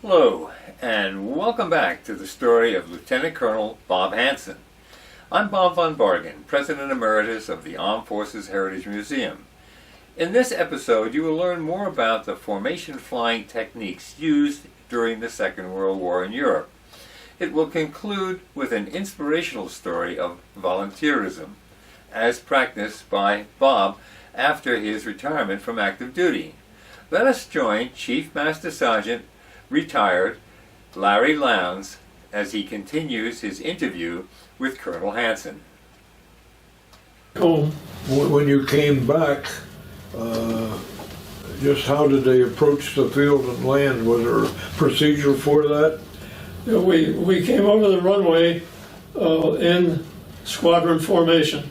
Hello, and welcome back to the story of Lieutenant Colonel Bob HANSEN. I'm Bob von Bargen, President Emeritus of the Armed Forces Heritage Museum. In this episode, you will learn more about the formation flying techniques used during the Second World War in Europe. It will conclude with an inspirational story of volunteerism, as practiced by Bob after his retirement from active duty. Let us join Chief Master Sergeant retired Larry Lowndes as he continues his interview with Colonel HANSEN. When you came back, just how did they approach the field and land? Was there a procedure for that? We came over the runway in squadron formation,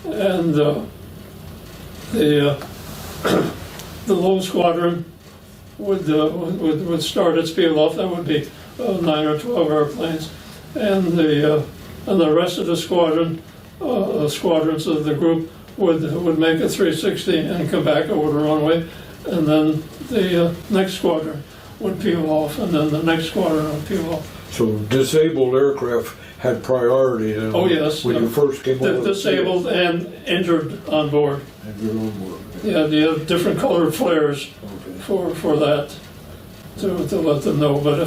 and the low squadron would start its field off. That would be 9 or 12 airplanes, and the rest of the squadron, squadrons of the group would make a 360 and come back over the runway, and then the next squadron would peel off, and then the next squadron would peel off. So disabled aircraft had priority then? Oh yes. When you first came over? Disabled and injured on board. Injured on board. Yeah, you have different colored flares for that to let them know. But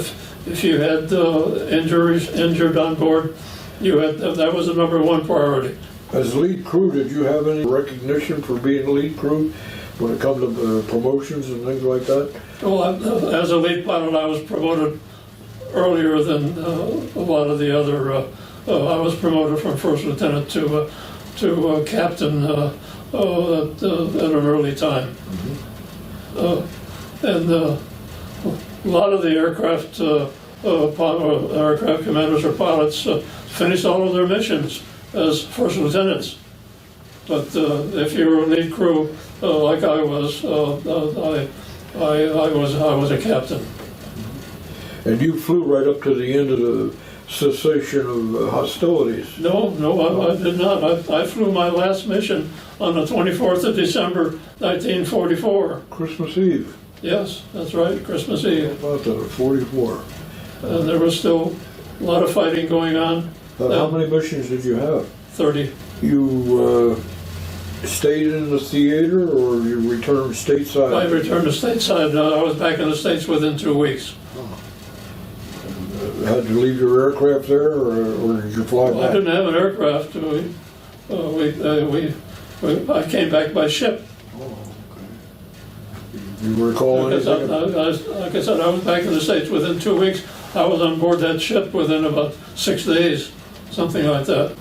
if you had injured on board, that was the #1 priority. As lead crew, did you have any recognition for being lead crew when it comes to promotions and things like that? Well, as a lead pilot, I was promoted earlier than a lot of the other. I was promoted from first lieutenant to captain at an early time. And a lot of the aircraft commanders or pilots finished all of their missions as first lieutenants. But if you were a lead crew like I was, I was a captain. And you flew right up to the end of the cessation of hostilities? No, I did not. I flew my last mission on the 24th of December, 1944. Christmas Eve? Yes, that's right, Christmas Eve. How about that, 44? There was still a lot of fighting going on. How many missions did you have? 30. You stayed in the theater, or you returned stateside? I returned to stateside. I was back in the States within 2 weeks. Had to leave your aircraft there, or did you fly back? I didn't have an aircraft. I came back by ship. Oh, okay. You recall anything? Like I said, I was back in the States within 2 weeks. I was on board that ship within about 6 days, something like that.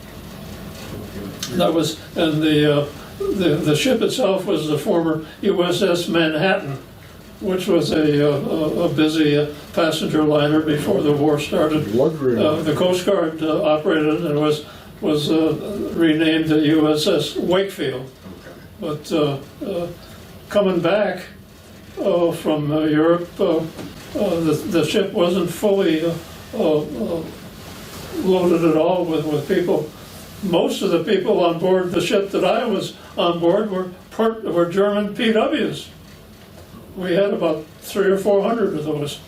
That was, and the ship itself was the former USS Manhattan, which was a busy passenger liner before the war started. The Coast Guard operated it and was renamed the USS Wakefield. Okay. But coming back from Europe, the ship wasn't fully loaded at all with people. Most of the people on board the ship that I was on board were German PWs. We had about 300 or 400 of those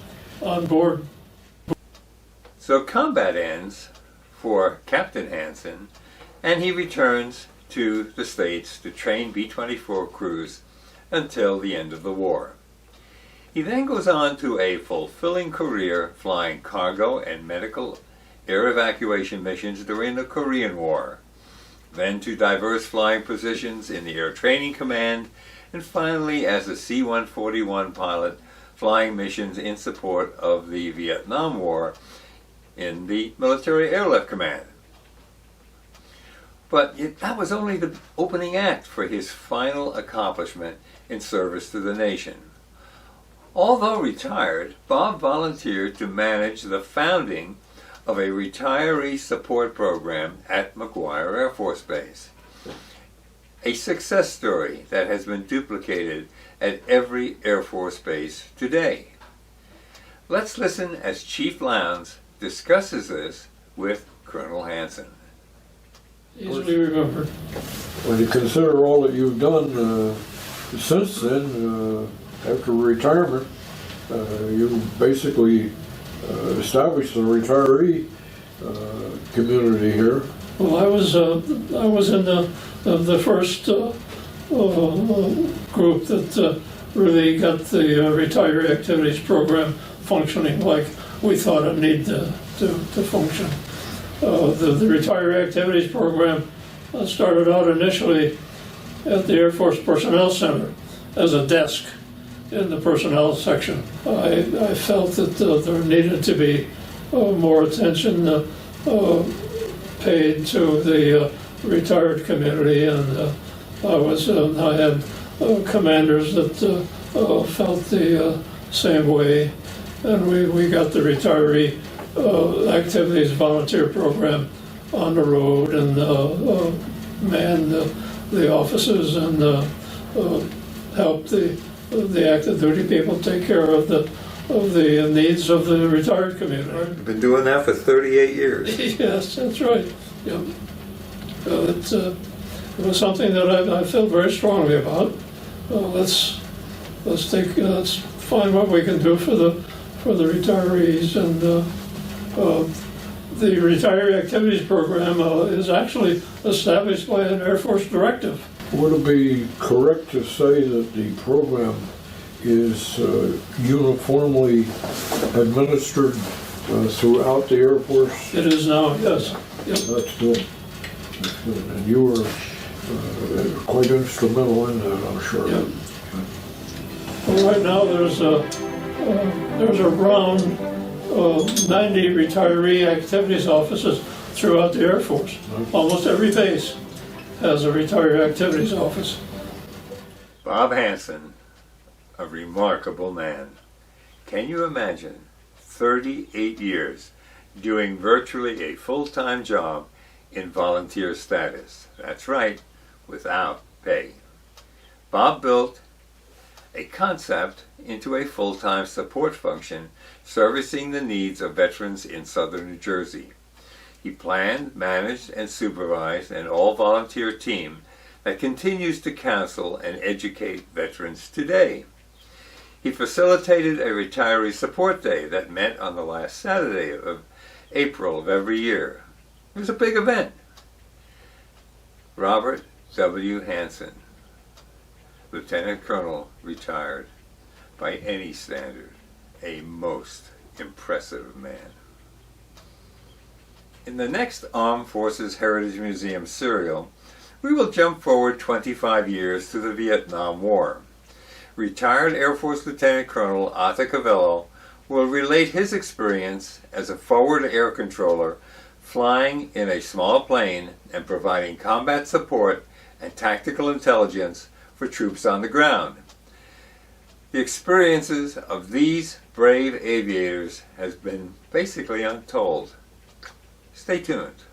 on board. So combat ends for Captain HANSEN, and he returns to the States to train B-24 crews until the end of the war. He then goes on to a fulfilling career flying cargo and medical air evacuation missions during the Korean War, then to diverse flying positions in the Air Training Command, and finally as a C-141 pilot flying missions in support of the Vietnam War in the Military Airlift Command. But that was only the opening act for his final accomplishment in service to the nation. Although retired, Bob volunteered to manage the founding of a retiree support program at McGuire Air Force Base. A success story that has been duplicated at every Air Force base today. Let's listen as Chief Lowndes discusses this with Colonel HANSEN. Easily remembered. When you consider all that you've done since then, after retirement, you basically established a retiree community here. Well, I was in the first group that really got the retiree activities program functioning like we thought it needed to function. The retiree activities program started out initially at the Air Force Personnel Center as a desk in the personnel section. I felt that there needed to be more attention paid to the retired community, and I had commanders that felt the same way, and we got the retiree activities volunteer program on the road and manned the offices and helped the active duty people take care of the needs of the retired community. You've been doing that for 38 years. Yes, that's right. Yeah. It was something that I felt very strongly about. Let's find what we can do for the retirees, and the retiree activities program is actually established by an Air Force directive. Would it be correct to say that the program is uniformly administered throughout the Air Force? It is now, yes. Yep. That's good. That's good. And you were quite instrumental in that, I'm sure. Yep. Well, right now there's around 90 retiree activities offices throughout the Air Force. Almost every base has a retiree activities office. Bob HANSEN, a remarkable man. Can you imagine 38 years doing virtually a full-time job in volunteer status? That's right, without pay. Bob built a concept into a full-time support function servicing the needs of veterans in southern New Jersey. He planned, managed, and supervised an all-volunteer team that continues to counsel and educate veterans today. He facilitated a retiree support day that met on the last Saturday of April of every year. It was a big event. Robert W. HANSEN, Lieutenant Colonel, retired, by any standard, a most impressive man. In the next Armed Forces Heritage Museum serial, we will jump forward 25 years to the Vietnam War. Retired Air Force Lieutenant Colonel Arthur Cavello will relate his experience as a forward air controller flying in a small plane and providing combat support and tactical intelligence for troops on the ground. The experiences of these brave aviators has been basically untold. Stay tuned.